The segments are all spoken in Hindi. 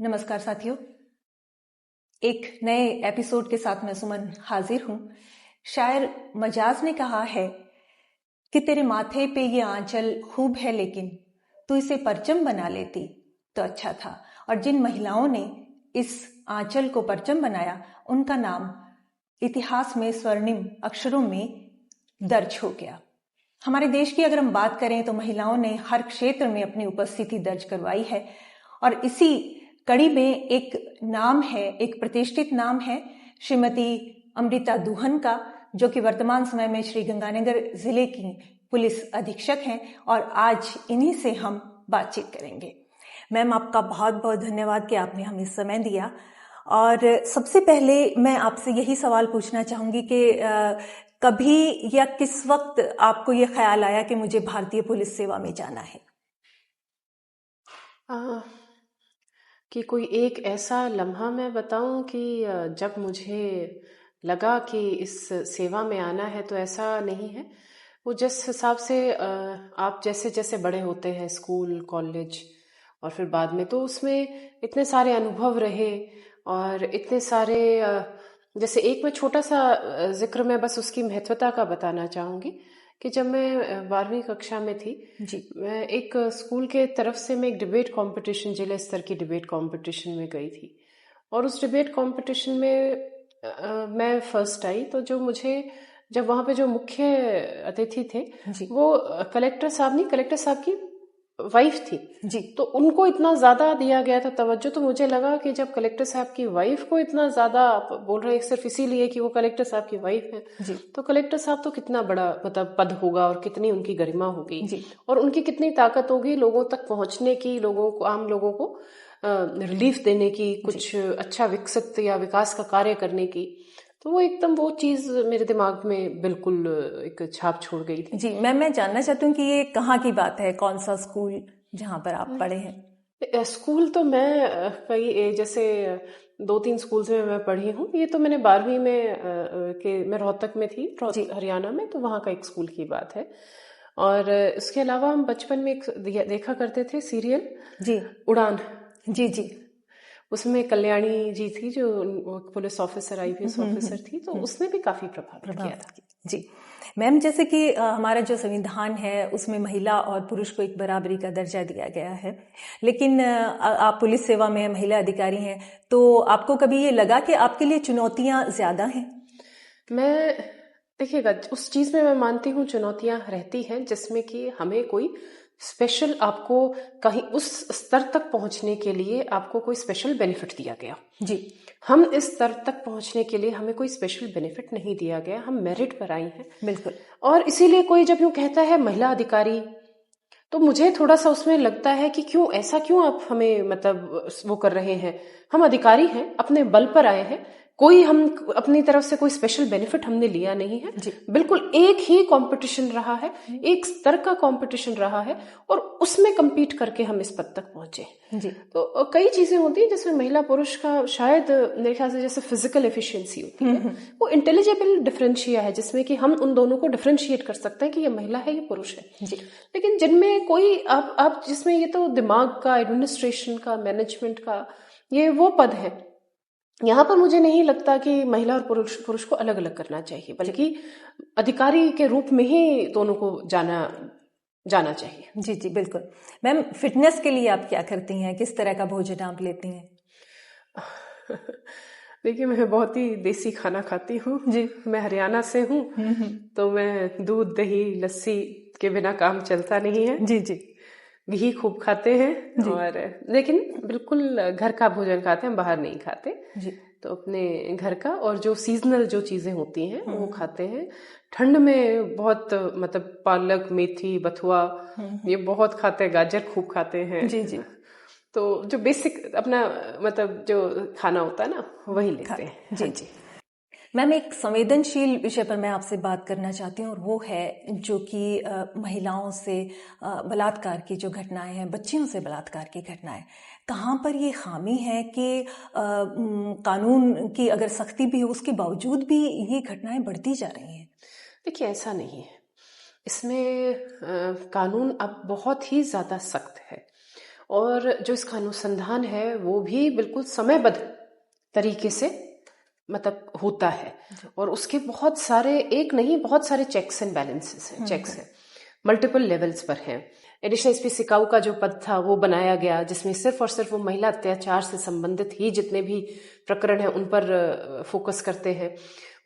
नमस्कार साथियों, एक नए एपिसोड के साथ मैं सुमन हाजिर हूं। शायर मजाज ने कहा है कि तेरे माथे पे ये आंचल खूब है, लेकिन तू इसे परचम बना लेती तो अच्छा था। और जिन महिलाओं ने इस आंचल को परचम बनाया, उनका नाम इतिहास में स्वर्णिम अक्षरों में दर्ज हो गया। हमारे देश की अगर हम बात करें तो महिलाओं ने हर क्षेत्र में अपनी उपस्थिति दर्ज करवाई है, और इसी कड़ी में एक नाम है, एक प्रतिष्ठित नाम है श्रीमती अमृता दुहन का, जो कि वर्तमान समय में श्री गंगानगर जिले की पुलिस अधीक्षक हैं, और आज इन्हीं से हम बातचीत करेंगे। मैम, आपका बहुत बहुत धन्यवाद कि आपने हमें समय दिया। और सबसे पहले मैं आपसे यही सवाल पूछना चाहूंगी कि कभी या किस वक्त आपको ये ख्याल आया कि मुझे भारतीय पुलिस सेवा में जाना है? कि कोई एक ऐसा लम्हा मैं बताऊं कि जब मुझे लगा कि इस सेवा में आना है, तो ऐसा नहीं है। वो जिस हिसाब से आप जैसे जैसे बड़े होते हैं, स्कूल, कॉलेज और फिर बाद में, तो उसमें इतने सारे अनुभव रहे और इतने सारे जैसे एक मैं छोटा सा जिक्र मैं बस उसकी महत्वता का बताना चाहूंगी कि जब मैं 12वीं कक्षा में थी जी, मैं एक स्कूल के तरफ से मैं एक डिबेट कंपटीशन, जिला स्तर की डिबेट कंपटीशन में गई थी। और उस डिबेट कंपटीशन में मैं फर्स्ट आई। तो जो मुझे जब वहां पे जो मुख्य अतिथि थे जी, वो कलेक्टर साहब नहीं, कलेक्टर साहब की वाइफ थी। जी, तो उनको इतना ज्यादा दिया गया था तवज्जो, तो मुझे लगा कि जब कलेक्टर साहब की वाइफ को इतना ज्यादा आप बोल रहे हैं सिर्फ इसीलिए कि वो कलेक्टर साहब की वाइफ है, जी, तो कलेक्टर साहब तो कितना बड़ा मतलब पद होगा और कितनी उनकी गरिमा होगी जी, और उनकी कितनी ताकत होगी लोगों तक पहुंचने की, लोगों को, आम लोगों को रिलीफ देने की, कुछ अच्छा विकसित या विकास का कार्य करने की। तो वो एकदम वो चीज मेरे दिमाग में बिल्कुल एक छाप छोड़ गई थी। जी। मैं जानना चाहती हूँ कि ये कहाँ की बात है, कौन सा स्कूल जहाँ पर आप पढ़े हैं? स्कूल तो मैं कई जैसे 2-3 स्कूल में मैं पढ़ी हूँ। ये तो मैंने 12वीं में मैं रोहतक में थी, जी, हरियाणा में, तो वहाँ का एक स्कूल की बात है। और इसके अलावा हम बचपन में एक देखा करते थे सीरियल, जी, उड़ान। जी, जी, उसमें कल्याणी जी थी जो पुलिस ऑफिसर, आईपीएस ऑफिसर थी, तो उसने भी काफी प्रभावित किया था। जी। मैम, जैसे कि हमारा जो संविधान है उसमें महिला और पुरुष को एक बराबरी का दर्जा दिया गया है, लेकिन आप पुलिस सेवा में महिला अधिकारी हैं, तो आपको कभी ये लगा कि आपके लिए चुनौतियां ज्यादा हैं? मैं देखिएगा, उस चीज में मैं मानती हूँ चुनौतियां रहती हैं, जिसमें कि हमें कोई स्पेशल, आपको कहीं उस स्तर तक पहुंचने के लिए आपको कोई स्पेशल बेनिफिट दिया गया। जी, हम इस स्तर तक पहुंचने के लिए हमें कोई स्पेशल बेनिफिट नहीं दिया गया, हम मेरिट पर आई हैं। बिल्कुल। और इसीलिए कोई जब यूं कहता है महिला अधिकारी, तो मुझे थोड़ा सा उसमें लगता है कि क्यों ऐसा, क्यों आप हमें मतलब वो कर रहे हैं। हम अधिकारी हैं, अपने बल पर आए हैं, कोई हम अपनी तरफ से कोई स्पेशल बेनिफिट हमने लिया नहीं है। जी, बिल्कुल एक ही कंपटीशन रहा है, एक स्तर का कंपटीशन रहा है, और उसमें compete करके हम इस पद तक पहुंचे। जी, तो कई चीजें होती हैं जिसमें महिला पुरुष का शायद मेरे ख्याल से जैसे फिजिकल एफिशिएंसी होती है, वो इंटेलिजिबल डिफरेंशिया है, जिसमें कि हम उन दोनों को डिफरेंशिएट कर सकते हैं कि ये महिला है, ये पुरुष है। जी, लेकिन जिनमें कोई आप जिसमें ये तो दिमाग का, एडमिनिस्ट्रेशन का, मैनेजमेंट का, ये वो पद है, यहाँ पर मुझे नहीं लगता कि महिला और पुरुष को अलग अलग करना चाहिए, बल्कि अधिकारी के रूप में ही दोनों को जाना चाहिए। जी, जी, बिल्कुल। मैम, फिटनेस के लिए आप क्या करती हैं? किस तरह का भोजन आप लेती हैं? देखिए, मैं बहुत ही देसी खाना खाती हूँ जी। मैं हरियाणा से हूँ, तो मैं दूध, दही, लस्सी के बिना काम चलता नहीं है। जी, जी, घी खूब खाते हैं, और लेकिन बिल्कुल घर का भोजन खाते हैं, बाहर नहीं खाते। जी, तो अपने घर का, और जो सीजनल जो चीजें होती हैं वो खाते हैं। ठंड में बहुत मतलब पालक, मेथी, बथुआ, ये बहुत खाते हैं। गाजर खूब खाते हैं। जी, जी, तो जो बेसिक अपना मतलब जो खाना होता है ना, वही लेते हैं। जी, हाँ जी। जी। मैम, एक संवेदनशील विषय पर मैं आपसे बात करना चाहती हूँ, और वो है जो कि महिलाओं से बलात्कार की जो घटनाएं हैं, बच्चियों से बलात्कार की घटनाएं, कहाँ पर ये खामी है कि कानून की अगर सख्ती भी हो, उसके बावजूद भी ये घटनाएं बढ़ती जा रही हैं? देखिए, ऐसा नहीं है। इसमें कानून अब बहुत ही ज्यादा सख्त है, और जो इसका अनुसंधान है वो भी बिल्कुल समयबद्ध तरीके से मतलब होता है, और उसके बहुत सारे, एक नहीं बहुत सारे चेक्स एंड बैलेंसेस हैं, चेक्स हैं, मल्टीपल लेवल्स पर हैं। एडिशनल एसपी सिकाऊ का जो पद था वो बनाया गया, जिसमें सिर्फ और सिर्फ वो महिला अत्याचार से संबंधित ही जितने भी प्रकरण हैं उन पर फोकस करते हैं।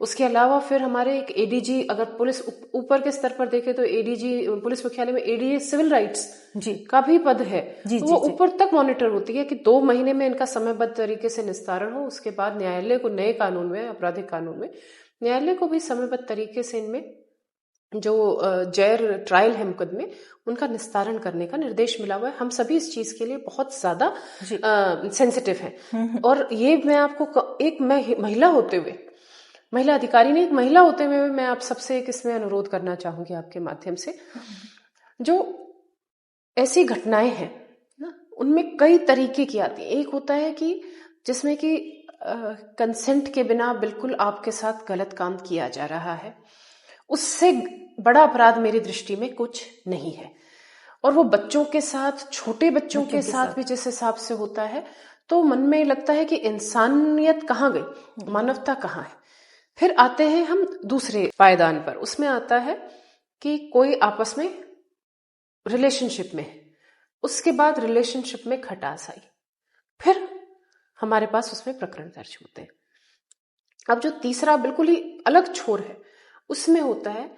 उसके अलावा फिर हमारे एक एडीजी, अगर पुलिस ऊपर के स्तर पर देखें तो एडीजी पुलिस मुख्यालय में एडीजी सिविल राइट्स जी का भी पद है, जी तो जी वो जी ऊपर तक मॉनिटर होती है कि 2 महीने में इनका समयबद्ध तरीके से निस्तारण हो। उसके बाद न्यायालय को नए कानून में, आपराधिक कानून में, न्यायालय को भी समयबद्ध तरीके से इनमें जो जैर ट्रायल है मुकदमे, उनका निस्तारण करने का निर्देश मिला हुआ है। हम सभी इस चीज के लिए बहुत ज्यादा सेंसिटिव हैं। और ये मैं आपको एक महिला होते हुए, महिला अधिकारी ने, एक महिला होते हुए मैं आप सबसे एक इसमें अनुरोध करना चाहूंगी आपके माध्यम से, जो ऐसी घटनाएं हैं ना, उनमें कई तरीके की आती है। एक होता है कि जिसमें कि कंसेंट के बिना बिल्कुल आपके साथ गलत काम किया जा रहा है, उससे बड़ा अपराध मेरी दृष्टि में कुछ नहीं है। और वो बच्चों के साथ, छोटे बच्चों के साथ भी जिस हिसाब से होता है, तो मन में लगता है कि इंसानियत कहाँ गई, मानवता कहाँ है। फिर आते हैं हम दूसरे पायदान पर, उसमें आता है कि कोई आपस में रिलेशनशिप में, उसके बाद रिलेशनशिप में खटास आई, फिर हमारे पास उसमें प्रकरण दर्ज होते हैं। अब जो तीसरा बिल्कुल ही अलग छोर है, उसमें होता है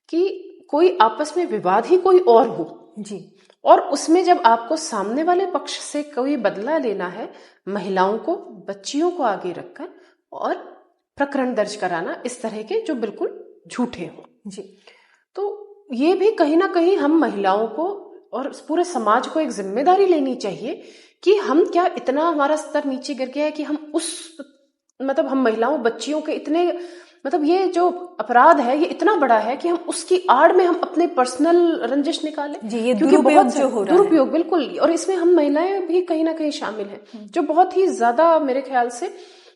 कि कोई आपस में विवाद ही कोई और हो जी, और उसमें जब आपको सामने वाले पक्ष से कोई बदला लेना है, महिलाओं को, बच्चियों को आगे रखकर और प्रकरण दर्ज कराना इस तरह के जो बिल्कुल झूठे हों जी, तो ये भी कहीं ना कहीं हम महिलाओं को और पूरे समाज को एक जिम्मेदारी लेनी चाहिए कि हम क्या, इतना हमारा स्तर नीचे गिर गया है कि हम उस मतलब हम महिलाओं, बच्चियों के इतने मतलब ये जो अपराध है ये इतना बड़ा है कि हम उसकी आड़ में हम अपने पर्सनल रंजिश निकालें। जी, ये क्योंकि दुरुपयोग बहुत जो हो रहा दुरुपयोग बिल्कुल, और इसमें हम महिलाएं भी कहीं ना कहीं शामिल हैं, जो बहुत ही ज्यादा मेरे ख्याल से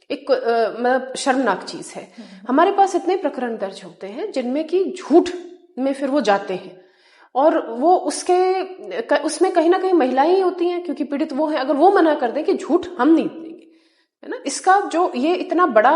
एक मतलब शर्मनाक चीज है। हमारे पास इतने प्रकरण दर्ज होते हैं जिनमें कि झूठ में फिर वो जाते हैं और वो उसमें कहीं ना कहीं महिलाएं ही होती हैं, क्योंकि पीड़ित वो है। अगर वो मना कर दें कि झूठ हम नहीं देंगे, है ना, इसका जो ये इतना बड़ा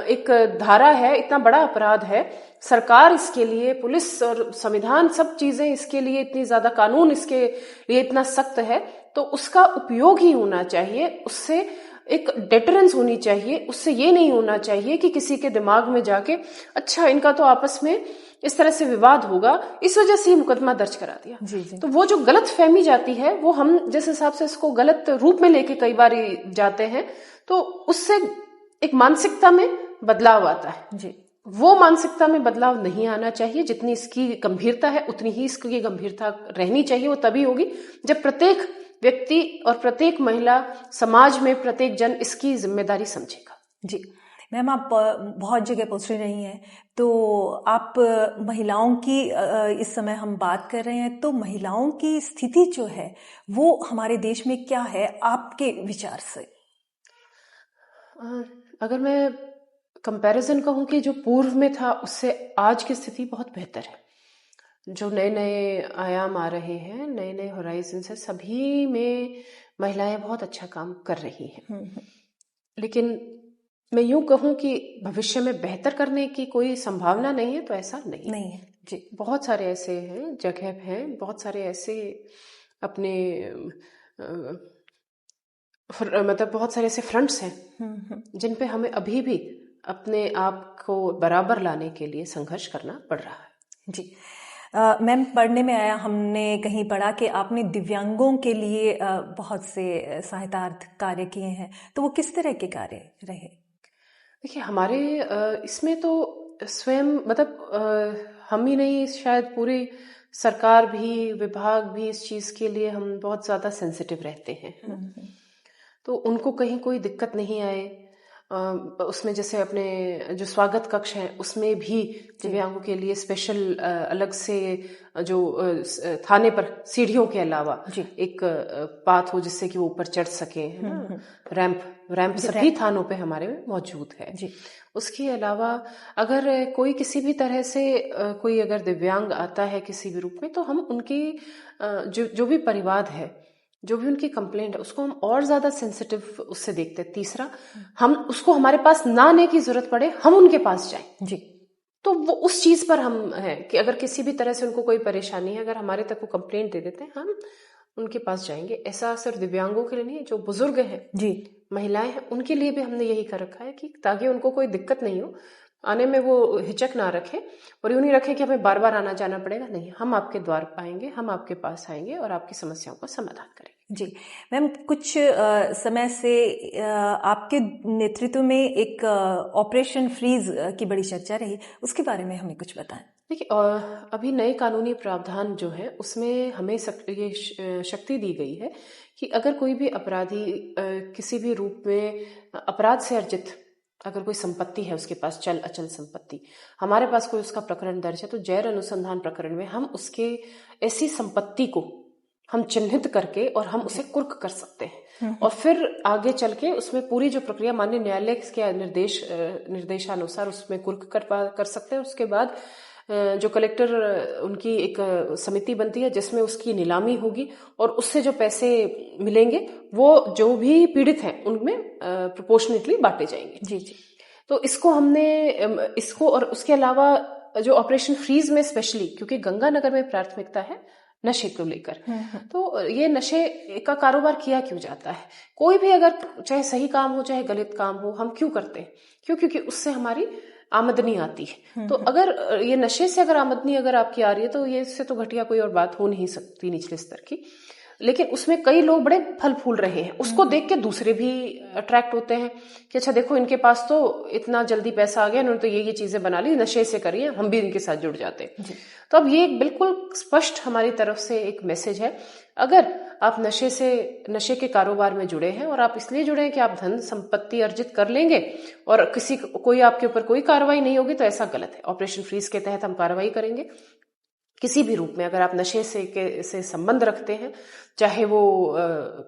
एक धारा है, इतना बड़ा अपराध है, सरकार इसके लिए, पुलिस और संविधान, सब चीजें इसके लिए इतनी ज्यादा, कानून इसके लिए इतना सख्त है, तो उसका उपयोग ही होना चाहिए। उससे एक डेटरेंस होनी चाहिए। उससे ये नहीं होना चाहिए कि किसी के दिमाग में जाके अच्छा इनका तो आपस में इस तरह से विवाद होगा, इस वजह से ये मुकदमा दर्ज करा दिया। जी, जी। तो वो जो गलत फहमी जाती है, वो हम जिस हिसाब से इसको गलत रूप में लेके कई बार जाते हैं, तो उससे एक मानसिकता में बदलाव आता है। जी, वो मानसिकता में बदलाव नहीं आना चाहिए। जितनी इसकी गंभीरता है उतनी ही इसकी गंभीरता रहनी चाहिए। वो तभी होगी जब प्रत्येक व्यक्ति और प्रत्येक महिला, समाज में प्रत्येक जन इसकी जिम्मेदारी समझेगा। जी मैम, आप बहुत जगह पहुंच रही हैं, तो आप महिलाओं की इस समय हम बात कर रहे हैं, तो महिलाओं की स्थिति जो है वो हमारे देश में क्या है आपके विचार से? अगर मैं कंपैरिजन कहूं कि जो पूर्व में था उससे आज की स्थिति बहुत बेहतर है। जो नए नए आयाम आ रहे हैं, नए नए होराइजन है, सभी में महिलाएं बहुत अच्छा काम कर रही हैं। लेकिन मैं यूं कहूं कि भविष्य में बेहतर करने की कोई संभावना नहीं है, तो ऐसा नहीं है जी। बहुत सारे ऐसे हैं, जगह हैं, बहुत सारे ऐसे अपने मतलब बहुत सारे ऐसे फ्रंट्स हैं जिन पे हमें अभी भी अपने आप को बराबर लाने के लिए संघर्ष करना पड़ रहा है। जी मैम, पढ़ने में आया, हमने कहीं पढ़ा कि आपने दिव्यांगों के लिए बहुत से सहायतार्थ कार्य किए हैं, तो वो किस तरह के कार्य रहे? देखिए, हमारे इसमें तो स्वयं मतलब हम ही नहीं, शायद पूरी सरकार भी, विभाग भी इस चीज के लिए हम बहुत ज्यादा सेंसिटिव रहते हैं, है ना? तो उनको कहीं कोई दिक्कत नहीं आए। उसमें जैसे अपने जो स्वागत कक्ष है उसमें भी दिव्यांगों के लिए स्पेशल अलग से जो थाने पर सीढ़ियों के अलावा एक पाथ हो जिससे कि वो ऊपर चढ़ सके, है ना, रैंप सभी थानों पे हमारे में मौजूद है। उसके अलावा अगर कोई किसी भी तरह से कोई अगर दिव्यांग आता है किसी भी रूप में, तो हम उनकी जो भी परिवाद है, जो भी उनकी कंप्लेंट है उसको हम और ज्यादा सेंसिटिव उससे देखते हैं। तीसरा, हम उसको हमारे पास ना आने की जरूरत पड़े, हम उनके पास जाएं जी। तो वो उस चीज पर हम हैं कि अगर किसी भी तरह से उनको कोई परेशानी है, अगर हमारे तक वो कंप्लेंट दे देते हैं, हम उनके पास जाएंगे। ऐसा सिर्फ दिव्यांगों के लिए नहीं है, जो बुजुर्ग हैं जी, महिलाएं हैं, उनके लिए भी हमने यही कर रखा है कि ताकि उनको कोई दिक्कत नहीं हो, आने में वो हिचक ना रखे और यूं नहीं रखे कि हमें बार बार आना जाना पड़ेगा। नहीं, हम आपके द्वार पाएंगे, हम आपके पास आएंगे और आपकी समस्याओं का समाधान करेंगे। जी मैम, कुछ समय से आपके नेतृत्व में एक ऑपरेशन फ्रीज की बड़ी चर्चा रही, उसके बारे में हमें कुछ बताएं। देखिए, अभी नए कानूनी प्रावधान जो है उसमें हमें ये शक्ति दी गई है कि अगर कोई भी अपराधी किसी भी रूप में अपराध से अर्जित अगर कोई संपत्ति है उसके पास, चल अचल संपत्ति, हमारे पास कोई उसका प्रकरण दर्ज है, तो जैर अनुसंधान प्रकरण में हम उसके ऐसी संपत्ति को हम चिन्हित करके और हम उसे कुर्क कर सकते हैं और फिर आगे चल के उसमें पूरी जो प्रक्रिया माननीय न्यायालय के निर्देशानुसार उसमें कुर्क कर सकते हैं। उसके बाद जो कलेक्टर, उनकी एक समिति बनती है जिसमें उसकी नीलामी होगी और उससे जो पैसे मिलेंगे वो जो भी पीड़ित हैं उनमें प्रोपोर्शनेटली बांटे जाएंगे। जी जी। तो इसको हमने इसको, और उसके अलावा जो ऑपरेशन फ्रीज में स्पेशली, क्योंकि गंगानगर में प्राथमिकता है नशे को लेकर, तो ये नशे का कारोबार किया क्यों जाता है? कोई भी अगर चाहे सही काम हो चाहे गलत काम हो, हम क्यों करते हैं? क्योंकि उससे हमारी आमदनी आती है। तो अगर ये नशे से अगर आमदनी अगर आपकी आ रही है तो ये इससे तो घटिया कोई और बात हो नहीं सकती निचले स्तर की। लेकिन उसमें कई लोग बड़े फल फूल रहे हैं, उसको देख के दूसरे भी अट्रैक्ट होते हैं कि अच्छा देखो, इनके पास तो इतना जल्दी पैसा आ गया, इन्होंने तो ये चीजें बना ली, नशे से करिए, हम भी इनके साथ जुड़ जाते हैं। तो अब ये एक बिल्कुल स्पष्ट हमारी तरफ से एक मैसेज है, अगर आप नशे के कारोबार में जुड़े हैं और आप इसलिए जुड़े हैं कि आप धन संपत्ति अर्जित कर लेंगे और कोई आपके ऊपर कोई कार्रवाई नहीं होगी, तो ऐसा गलत है। ऑपरेशन फ्रीज के तहत हम कार्रवाई करेंगे किसी भी रूप में। अगर आप नशे से संबंध रखते हैं, चाहे वो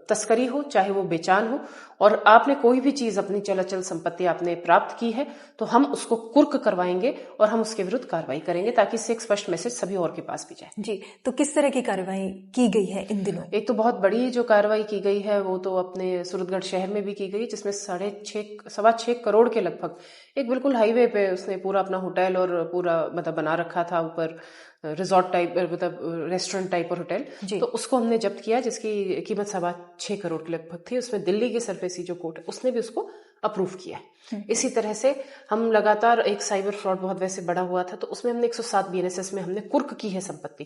तस्करी हो चाहे वो बेचान हो, और आपने कोई भी चीज अपनी चल अचल संपत्ति आपने प्राप्त की है, तो हम उसको कुर्क करवाएंगे और हम उसके विरुद्ध कार्रवाई करेंगे ताकि इससे एक स्पष्ट मैसेज सभी और के पास भी जाए। जी, तो किस तरह की कार्रवाई की गई है इन दिनों? एक तो बहुत बड़ी जो कार्रवाई की गई है वो तो अपने सूरतगढ़ शहर में भी की गई, जिसमें 6.5 करोड़ के लगभग एक बिल्कुल हाईवे पे उसने पूरा अपना होटल और पूरा मतलब बना रखा था, ऊपर रिजॉर्ट टाइप, मतलब रेस्टोरेंट टाइप और होटल, तो उसको हमने जब्त किया जिसकी कीमत 6.25 करोड़ के लगभग थी। उसमें दिल्ली के सरफेसी जो कोर्ट है उसने भी उसको अप्रूव किया है। इसी तरह से हम लगातार, एक साइबर फ्रॉड बहुत वैसे बड़ा हुआ था, तो उसमें हमने 107 BNSS में हमने कुर्क की है संपत्ति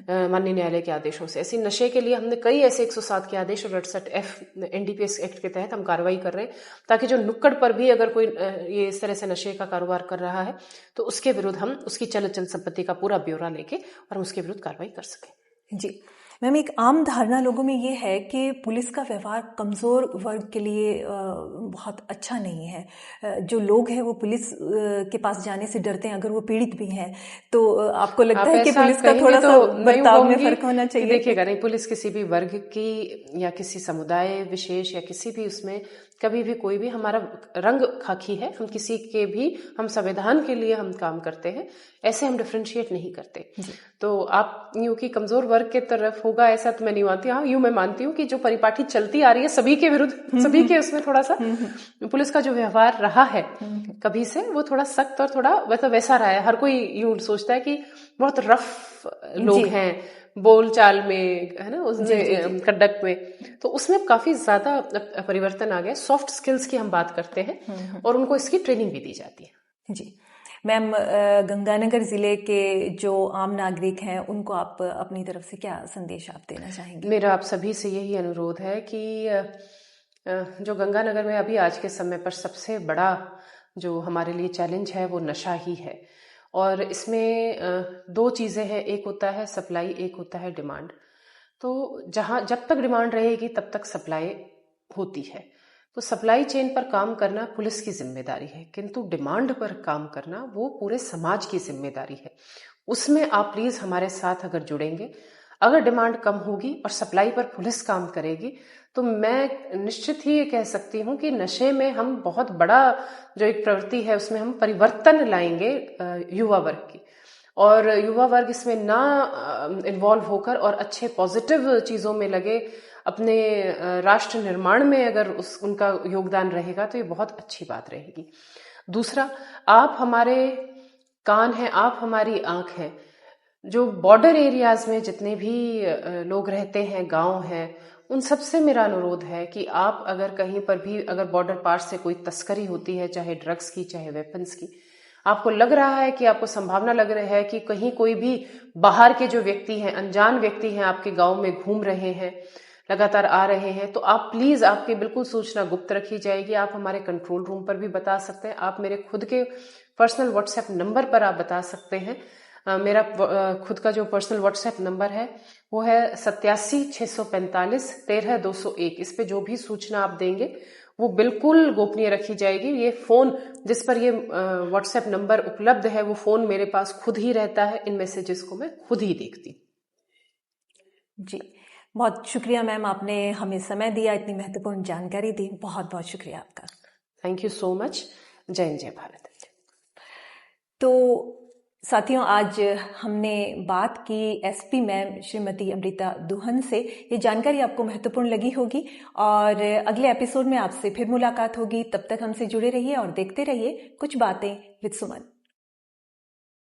माननीय न्यायालय के आदेशों से। ऐसे नशे के लिए हमने कई ऐसे 107 के आदेश और 68F NDPS एक्ट के तहत हम कार्रवाई कर रहे हैं, ताकि जो नुक्कड़ पर भी अगर कोई ये इस तरह से नशे का कारोबार कर रहा है तो उसके विरुद्ध हम उसकी चल अचल संपत्ति का पूरा ब्यौरा लेके और हम उसके विरुद्ध कार्रवाई कर सकें। जी मैम, एक आम धारणा लोगों में ये है कि पुलिस का व्यवहार कमज़ोर वर्ग के लिए बहुत अच्छा नहीं है। जो लोग हैं वो पुलिस के पास जाने से डरते हैं, अगर वो पीड़ित भी हैं। तो आपको लगता है कि पुलिस का थोड़ा सा बर्ताव में फर्क होना चाहिए? देखिएगा, नहीं, पुलिस किसी भी वर्ग की या किसी समुदाय विशेष या किसी भी उसमें कभी भी कोई भी, हमारा रंग खाकी है, हम किसी के भी, हम संविधान के लिए हम काम करते हैं, ऐसे हम डिफरेंशिएट नहीं करते। तो आप यूं कि कमजोर वर्ग के तरफ होगा ऐसा तो मैं नहीं मानती। हाँ, यूं मैं मानती हूँ कि जो परिपाटी चलती आ रही है सभी के विरुद्ध, सभी के उसमें थोड़ा सा पुलिस का जो व्यवहार रहा है कभी से, वो थोड़ा सख्त और थोड़ा मतलब वैसा रहा है। हर कोई यूं सोचता है कि बहुत रफ लोग हैं बोल चाल में, है ना, उसमें कंडक्ट में, तो उसमें काफी ज्यादा परिवर्तन आ गया। सॉफ्ट स्किल्स की हम बात करते हैं और उनको इसकी ट्रेनिंग भी दी जाती है। जी मैम, गंगानगर जिले के जो आम नागरिक हैं उनको आप अपनी तरफ से क्या संदेश आप देना चाहेंगे? मेरा आप सभी से यही अनुरोध है कि जो गंगानगर में अभी आज के समय पर सबसे बड़ा जो हमारे लिए चैलेंज है वो नशा ही है। और इसमें दो चीजें हैं, एक होता है सप्लाई, एक होता है डिमांड। तो जब तक डिमांड रहेगी तब तक सप्लाई होती है। तो सप्लाई चेन पर काम करना पुलिस की जिम्मेदारी है, किंतु डिमांड पर काम करना वो पूरे समाज की जिम्मेदारी है। उसमें आप प्लीज हमारे साथ अगर जुड़ेंगे, अगर डिमांड कम होगी और सप्लाई पर पुलिस काम करेगी, तो मैं निश्चित ही ये कह सकती हूँ कि नशे में हम बहुत बड़ा जो एक प्रवृत्ति है उसमें हम परिवर्तन लाएंगे युवा वर्ग की। और युवा वर्ग इसमें ना इन्वॉल्व होकर और अच्छे पॉजिटिव चीजों में लगे, अपने राष्ट्र निर्माण में अगर उनका योगदान रहेगा तो ये बहुत अच्छी बात रहेगी। दूसरा, आप हमारे कान हैं, आप हमारी आंख हैं। जो बॉर्डर एरियाज में जितने भी लोग रहते हैं, गांव हैं, उन सबसे मेरा अनुरोध है कि आप अगर कहीं पर भी अगर बॉर्डर पार से कोई तस्करी होती है, चाहे ड्रग्स की चाहे वेपन्स की, आपको लग रहा है कि आपको संभावना लग रही है कि कहीं कोई भी बाहर के जो व्यक्ति हैं, अनजान व्यक्ति हैं, आपके गांव में घूम रहे हैं, लगातार आ रहे हैं, तो आप प्लीज, आपकी बिल्कुल सूचना गुप्त रखी जाएगी। आप हमारे कंट्रोल रूम पर भी बता सकते हैं, आप मेरे खुद के पर्सनल व्हाट्सएप नंबर पर आप बता सकते हैं। मेरा खुद का जो पर्सनल व्हाट्सएप नंबर है वो है 87 645 13 201। इस पे जो भी सूचना आप देंगे वो बिल्कुल गोपनीय रखी जाएगी। ये फोन जिस पर ये व्हाट्सएप नंबर उपलब्ध है, वो फोन मेरे पास खुद ही रहता है। इन मैसेजेस को मैं खुद ही देखती। जी, बहुत शुक्रिया मैम, आपने हमें समय दिया, इतनी महत्वपूर्ण जानकारी दी। बहुत बहुत शुक्रिया आपका। Thank you so much. जय हिंद, जय भारत। तो साथियों, आज हमने बात की एसपी मैम श्रीमती अमृता दुहन से। ये जानकारी आपको महत्वपूर्ण लगी होगी और अगले एपिसोड में आपसे फिर मुलाकात होगी। तब तक हमसे जुड़े रहिए और देखते रहिए कुछ बातें विद सुमन।